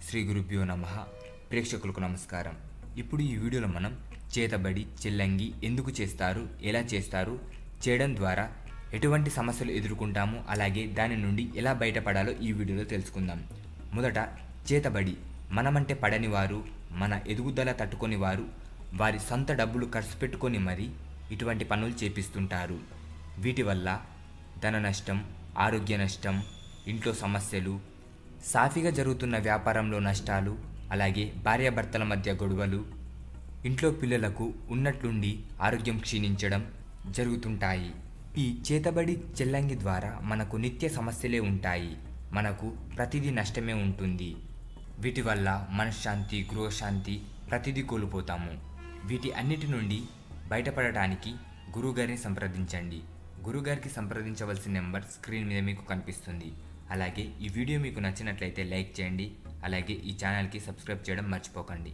శ్రీ గురుభ్యో నమః. ప్రేక్షకులకు నమస్కారం. ఇప్పుడు ఈ వీడియోలో మనం చేతబడి, చెల్లంగి ఎందుకు చేస్తారు, ఎలా చేస్తారు, చేయడం ద్వారా ఎటువంటి సమస్యలు ఎదుర్కొంటాము, అలాగే దాని నుండి ఎలా బయటపడాలో ఈ వీడియోలో తెలుసుకుందాం. మొదట చేతబడి. మనమంటే పడని వారు, మన ఎదుగుదల తట్టుకొని వారు వారి సొంత డబ్బులు ఖర్చు పెట్టుకొని మరీ ఇటువంటి పనులు చేపిస్తుంటారు. వీటి వల్ల ధన నష్టం, ఆరోగ్య నష్టం, ఇంట్లో సమస్యలు, సాఫీగా జరుగుతున్న వ్యాపారంలో నష్టాలు, అలాగే భార్యాభర్తల మధ్య గొడవలు, ఇంట్లో పిల్లలకు ఉన్నట్లుండి ఆరోగ్యం క్షీణించడం జరుగుతుంటాయి. ఈ చేతబడి, చెల్లంగి ద్వారా మనకు నిత్య సమస్యలే ఉంటాయి. మనకు ప్రతిదీ నష్టమే ఉంటుంది. వీటి వల్ల మనశ్శాంతి, గృహశాంతి ప్రతిదీ కోల్పోతాము. వీటి అన్నిటి నుండి బయటపడటానికి గురువుగారిని సంప్రదించండి. గురువుగారికి సంప్రదించవలసిన నెంబర్ స్క్రీన్ మీద మీకు కనిపిస్తుంది. అలాగే ఈ వీడియో మీకు నచ్చినట్లయితే లైక్ చేయండి. అలాగే ఈ ఛానల్కి సబ్స్క్రైబ్ చేయడం మర్చిపోకండి.